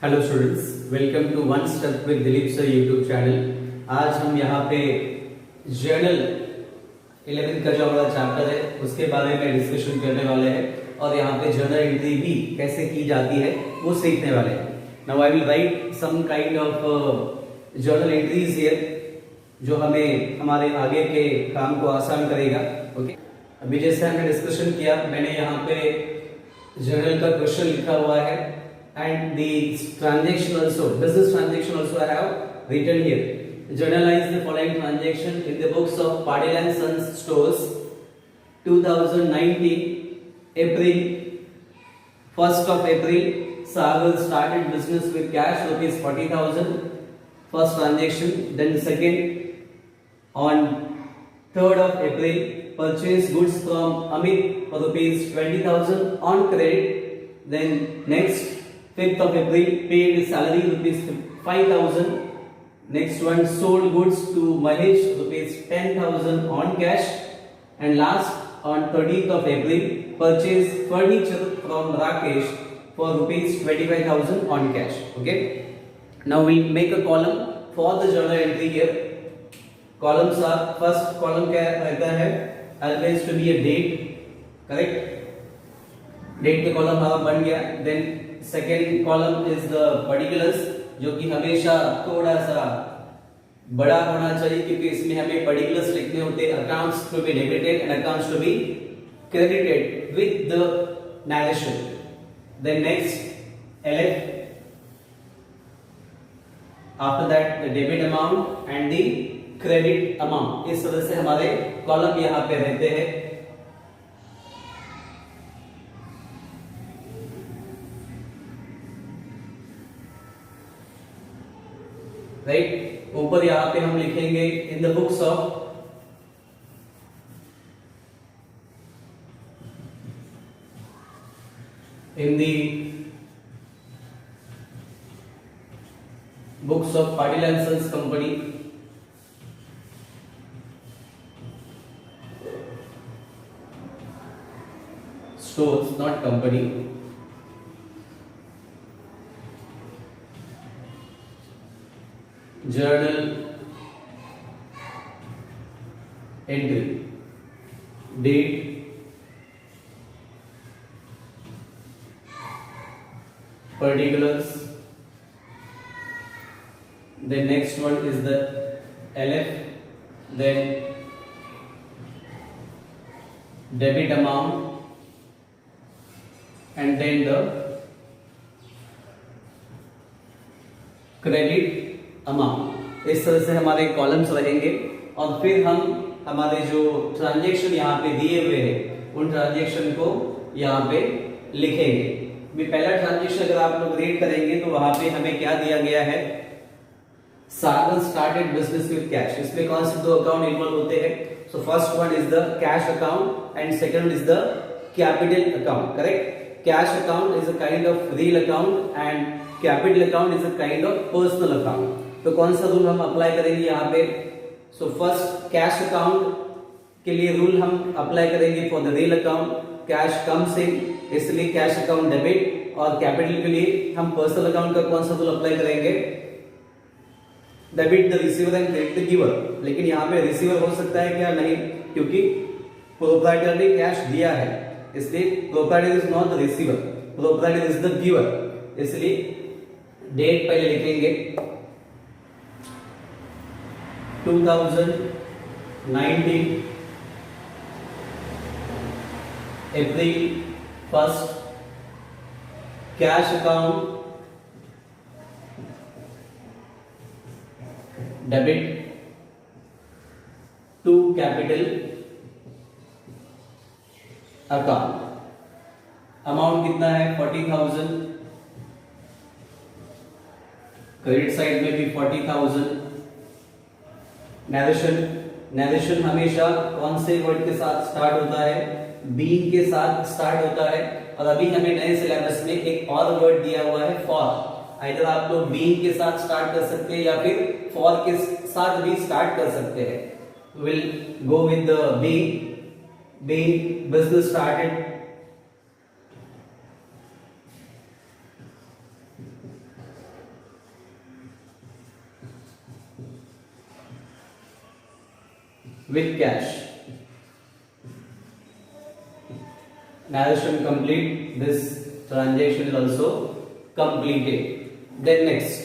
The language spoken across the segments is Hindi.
Hello students, welcome to one step with Dilip sir YouTube channel. आज हम यहाँ पे जर्नल 11th का जो हमारा चैप्टर है उसके बारे में डिस्कशन करने वाले हैं और यहाँ पे जर्नल एंट्री भी कैसे की जाती है वो सीखने वाले हैं। Now I will write some kind of journal entries here जो हमें हमारे आगे के काम को आसान करेगा। ओके, अभी जैसे हमने डिस्कशन किया, मैंने यहाँ पे जर्नल का क्वेश्चन लिखा हुआ है and the transaction also, business transaction also I have written here. Journalize the following transaction in the books of Patil and Sons Stores 2019 April 1st of April Sagar started business with cash rupees 40,000 first transaction. Then second on 3rd of April purchased goods from Amit for rupees 20,000 on credit. Then next 5th of April paid salary rupees 5,000. Next one sold goods to Mahesh rupees 10,000 on cash. And last on 13th of April purchased furniture from Rakesh for rupees 25,000 on cash. Okay. Now we make a column for the journal entry here. Columns are, first column क्या रहता है, always to be a date, correct? Date के column हमारा बन गया. Then second column is the particulars, जो कि हमेशा थोड़ा सा बड़ा होना चाहिए क्योंकि इसमें हमें पर्टिकुलर्स लिखने होते हैं। Accounts to be debited and accounts to be credited with the narration. Then next LF, after that the debit amount and the credit amount. इस तरह से हमारे कॉलम यहां पे रहते हैं। राइट, ऊपर यहां पे हम लिखेंगे in the books of Patil and sons company stores, not company, journal entry, date, particulars. Then next one is the LF, then debit amount and then the credit amount. इस तरह से हमारे कॉलम्स रहेंगे और फिर हम हमारे जो ट्रांजैक्शन यहाँ पे दिए हुए हैं उन ट्रांजैक्शन को यहाँ पे लिखेंगे। पहला ट्रांजैक्शन अगर आप लोग रीड करेंगे तो वहां पे हमें क्या दिया गया है, सागर स्टार्टेड बिजनेस विद कैश। इसमें कौन से दो अकाउंट इन्वॉल्व होते हैं? So first one is the cash account and second is the capital account, correct? Cash account is a kind of real account and capital account is a kind of personal account. तो कौन सा रूल हम अप्लाई करेंगे यहाँ पे? सो फर्स्ट कैश अकाउंट के लिए रूल हम अप्लाई करेंगे for the real account, cash comes इन, इसलिए कैश अकाउंट डेबिट, और कैपिटल के लिए हम पर्सनल अकाउंट का कौन सा रूल अप्लाई करेंगे? Debit the receiver and credit the giver. लेकिन यहाँ पे रिसीवर हो सकता है क्या? नहीं, क्योंकि प्रोप्राइटर ने कैश दिया है, इसलिए proprietor is not the receiver, proprietor is the giver. इसलिए डेट पहले लिखेंगे 2019 April 1st, cash account debit to capital account. Amount कितना है? 40,000। क्रेडिट साइड में भी 40,000। नरेशन हमेशा कौन से वर्ड के साथ स्टार्ट होता है? बीइंग के साथ स्टार्ट होता है। और अभी हमें नए सिलेबस में एक और वर्ड दिया हुआ है फॉर। आइदर आप लोग बीइंग के साथ स्टार्ट कर सकते हैं या फिर फॉर के साथ भी स्टार्ट कर सकते हैं। Will go with the being business started with cash. Narration complete. This transaction is also completed. Then next,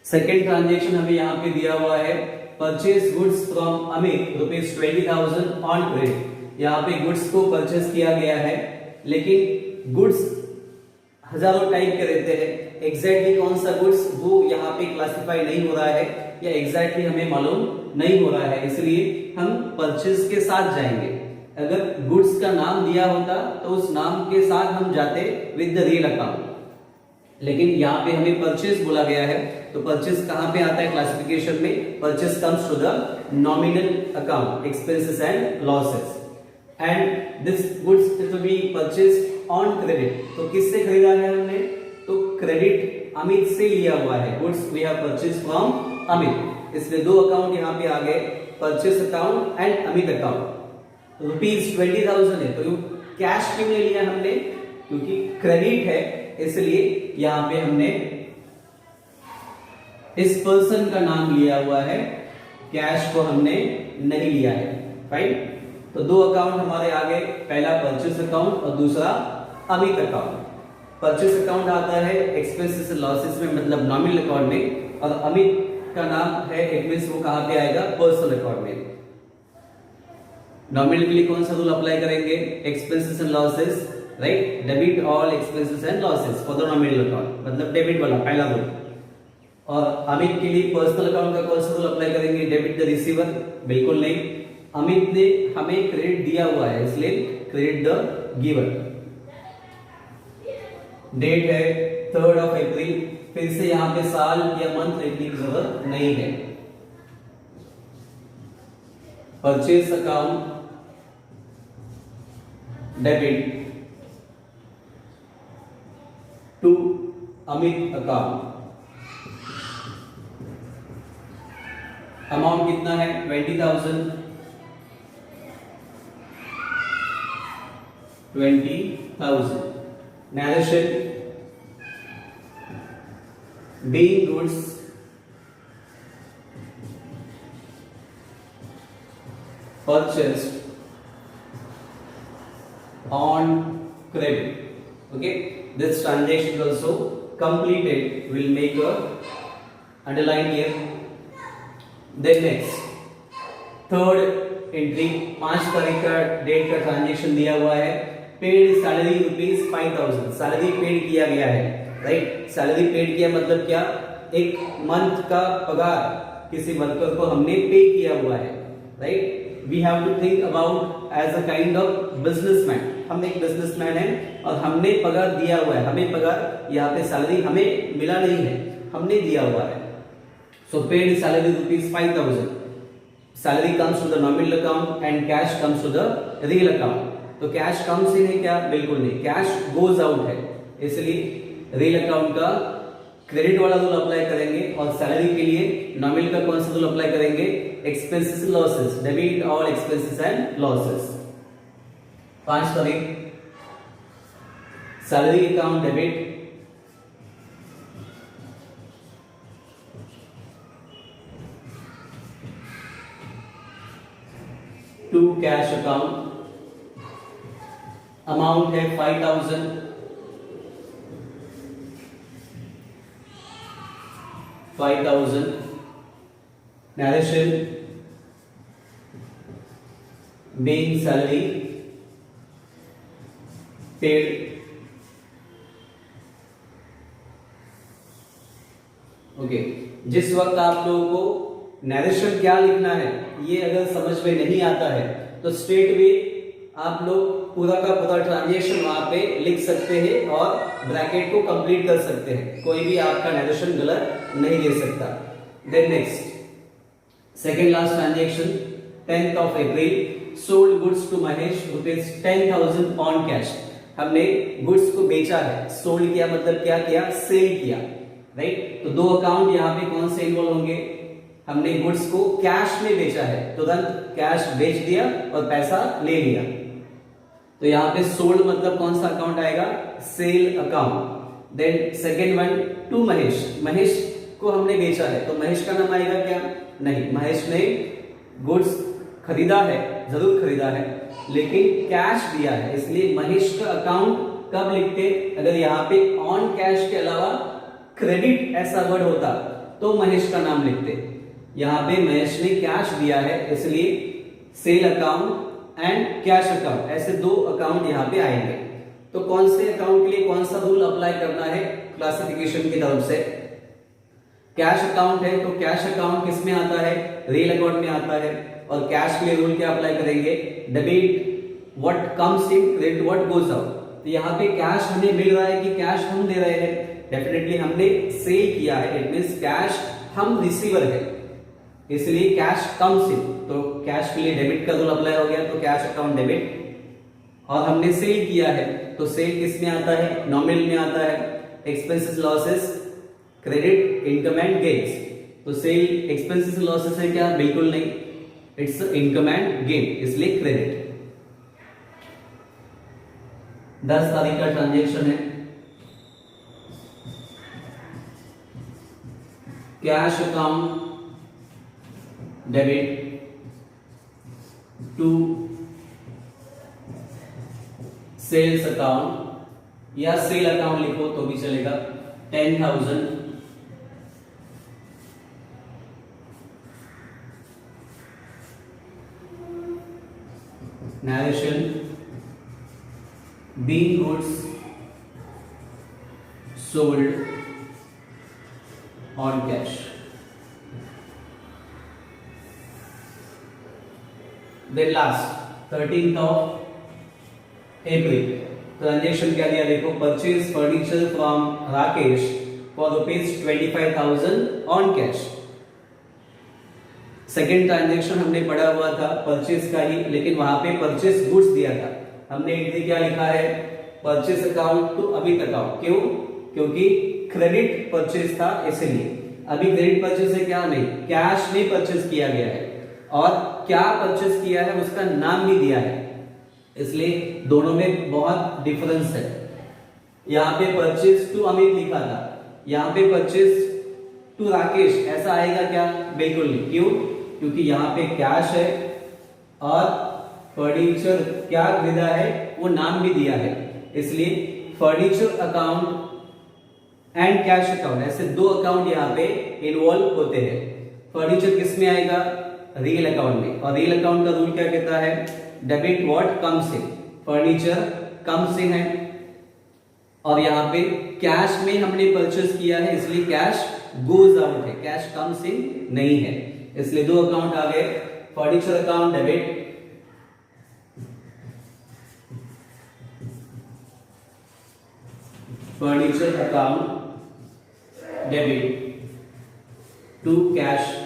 second transaction हमें यहाँ पे दिया हुआ है purchase goods from Amit ₹20,000 on credit. यहाँ पे गुड्स को परचेज किया गया है, लेकिन गुड्स हजारों टाइप के रहते हैं। एग्जैक्टली कौन सा गुड्स वो यहाँ पे क्लासिफाई नहीं हो रहा है या एग्जैक्टली हमें मालूम नहीं हो रहा है, इसलिए हम परचेज के साथ जाएंगे। अगर गुड्स का नाम दिया होता तो उस नाम के साथ हम जाते विद द रियल अकाउंट, लेकिन यहाँ पे हमें परचेज बोला गया है, तो परचेज कहाँ पे आता है क्लासिफिकेशन में? Purchase comes to the nominal account, expenses and losses, and this goods to be purchase on credit. तो किससे खरीदा है हमने? तो क्रेडिट अमित से लिया हुआ है। Goods we have purchase from Amit, इसलिए दो अकाउंट यहाँ पे आ गए, purchase account and Amit account. ₹20,000 है, तो कैश क्यों नहीं लिया हमने? क्योंकि क्रेडिट है, इसलिए यहां पे हमने इस पर्सन का नाम लिया हुआ है, कैश को हमने नहीं लिया है। फाइन, तो दो अकाउंट हमारे आगे, पहला परचेस अकाउंट और दूसरा अमित अकाउंट। परचेस अकाउंट आता है एक्सपेंसेस एंड लॉसेस में, मतलब नॉमिनल अकाउंट में, और अमित का नाम है, इट मींस वो कहां पे आएगा? पर्सनल अकाउंट में। नॉमिनल के लिए कौन सा रूल अप्लाई करेंगे? Expenses and losses, right? Debit all expenses and losses for the nominal account, मतलब डेबिट वाला पहला रूल। और अमित के लिए पर्सनल अकाउंट का कौन सा रूल अप्लाई करेंगे? Debit the receiver? बिल्कुल नहीं, अमित ने हमें क्रेडिट दिया हुआ है, इसलिए क्रेडिट द गिवर। डेट है 3rd of April, फिर से यहाँ पे साल या मंथ लिखने की जरूरत नहीं है। Purchase account debit to Amit account. Amount कितना है? 20,000। 20,000। Narration, being goods purchased on credit. Okay, this transaction is also completed. We'll make a underline here. Then next, third entry, 5 तारीख का डेट का ट्रांजेक्शन दिया हुआ है। पेड सैलरी ₹5,000, सैलरी पेड किया गया है, राइट? सैलरी पेड किया मतलब क्या? एक मंथ का पगार किसी वर्कर को हमने पे किया हुआ है, right? We have to think about as a kind of businessman. हम एक बिजनेसमैन है और हमने पगार दिया हुआ है, हमें पगार, यहाँ पे सैलरी हमें मिला नहीं है, हमने दिया हुआ है। So paid salary ₹5,000। Salary comes to the nominal account and cash comes to the real account. तो कैश कम्स इन है क्या? बिल्कुल नहीं, कैश गोज आउट है, इसलिए रियल अकाउंट का क्रेडिट वाला रूल अप्लाई करेंगे, और सैलरी के लिए नॉमिनल का कौन सा रूल अप्लाई करेंगे? Expenses losses, debit all expenses and losses. 5 तारीख, salary account debit to cash account. Amount है 5,000। 5,000। Narration, being salary paid okay. जिस वक्त आप लोगों को नरेशन क्या लिखना है ये अगर समझ में नहीं आता है तो स्ट्रेट वे आप लोग पूरा का पूरा ट्रांजेक्शन वहां पे लिख सकते हैं और ब्रैकेट को कंप्लीट कर सकते हैं, कोई भी आपका नरेशन गलत नहीं दे सकता। Then next, second last transaction 10th of April, sold goods to Mahesh ₹10,000 on cash. हमने गुड्स को बेचा है, सोल्ड किया मतलब क्या किया? सेल किया, राइट? तो दो अकाउंट यहाँ पे कौन से इन्वॉल्व होंगे? हमने गुड्स को कैश में बेचा है, तुरंत कैश बेच दिया और पैसा ले लिया, तो यहाँ पे सोल्ड मतलब कौन सा अकाउंट आएगा? Sale account. Then second one to Mahesh, Mahesh को हमने बेचा है तो महेश का नाम आएगा क्या? नहीं, महेश ने गुड्स खरीदा है, जरूर खरीदा है, लेकिन कैश दिया है, इसलिए महेश का अकाउंट कब लिखते? अगर यहाँ पे ऑन कैश के अलावा क्रेडिट ऐसा वर्ड होता तो महेश का नाम लिखते। यहाँ पे महेश ने कैश दिया है, इसलिए sale account and cash account, ऐसे दो अकाउंट यहाँ पे आएंगे। तो कौन से अकाउंट के लिए कौन सा रूल अप्लाई करना है क्लासिफिकेशन की तरफ से? कैश अकाउंट है तो कैश अकाउंट किस में आता है? रियल अकाउंट में आता है। और कैश के लिए रूल क्या अप्लाई करेंगे? Debit what comes in, credit what goes out. तो यहाँ पे कैश हमें मिल रहा है कि कैश हम दे रहे हैं? डेफिनेटली हमने सेल किया है, इट मींस कैश हम रिसीवर है, इसलिए कैश कम्स इन, तो कैश के लिए डेबिट का रूल अप्लाई हो गया, तो कैश अकाउंट डेबिट। और हमने सेल किया है तो सेल किस में आता है? नॉमिनल में आता है। Expenses losses credit income and gains, तो सेल एक्सपेंसेस लॉसेस है क्या? बिल्कुल नहीं, इट्स इनकम एंड गेन, इसलिए क्रेडिट। 10 तारीख का ट्रांजेक्शन है, cash account debit to sales account, या सेल अकाउंट लिखो तो भी चलेगा। 10,000 narration being goods sold on cash. Then last 13th of April transaction क्या दिया देखो? Purchase furniture from Rakesh for ₹25,000 on cash. Second transaction हमने पढ़ा हुआ था परचेज का ही, लेकिन वहां पे परचेज गुड्स दिया था। हमने एंट्री क्या लिखा है? Purchase account to Amit account. क्यों? क्योंकि क्रेडिट परचेज था, इसलिए। अभी क्रेडिट परचेज है क्या? नहीं, कैश में परचेज किया गया है, और क्या परचेज किया है उसका नाम भी दिया है, इसलिए दोनों में बहुत डिफरेंस है। यहाँ पे परचेज टू अमित लिखा था, यहाँ पे परचेज टू राकेश, ऐसा आएगा क्या? बिल्कुल नहीं। क्यों? क्योंकि यहाँ पे कैश है और फर्नीचर क्या खरीदा है वो नाम भी दिया है, इसलिए furniture account and cash account, ऐसे दो अकाउंट यहाँ पे इन्वॉल्व होते हैं। फर्नीचर किस में आएगा? रियल अकाउंट में। और रियल अकाउंट का रूल क्या कहता है? Debit what comes in, furniture comes in है, और यहाँ पे कैश में हमने परचेज किया है, इसलिए कैश गोज आउट है, कैश कम्स इन नहीं है, इसलिए दो अकाउंट आ गए। Furniture account debit, furniture account debit to cash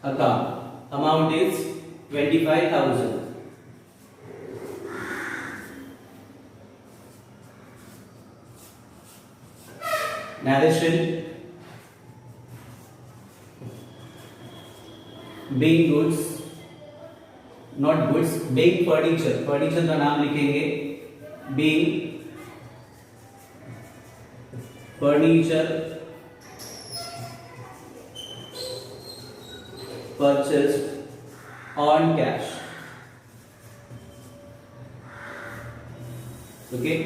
account, amount is 25,000. Narration being goods, not goods, being furniture, furniture का नाम लिखेंगे, being furniture purchased on cash. Okay,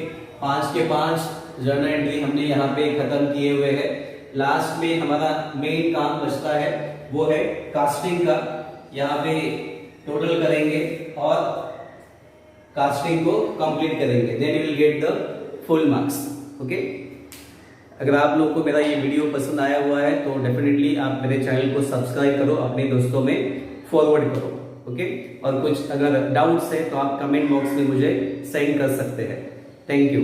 5 के 5 जर्नल एंट्री हमने यहाँ पे खत्म किए हुए हैं। लास्ट में हमारा मेन काम बचता है, वो है कास्टिंग का। यहाँ पे टोटल करेंगे और कास्टिंग को कंप्लीट करेंगे, then you will get the full marks. Okay, अगर आप लोग को मेरा ये वीडियो पसंद आया हुआ है तो डेफिनेटली आप मेरे चैनल को सब्सक्राइब करो, अपने दोस्तों में फॉरवर्ड करो। ओके, और कुछ अगर डाउट्स है तो आप कमेंट बॉक्स में मुझे सेंड कर सकते हैं। Thank you.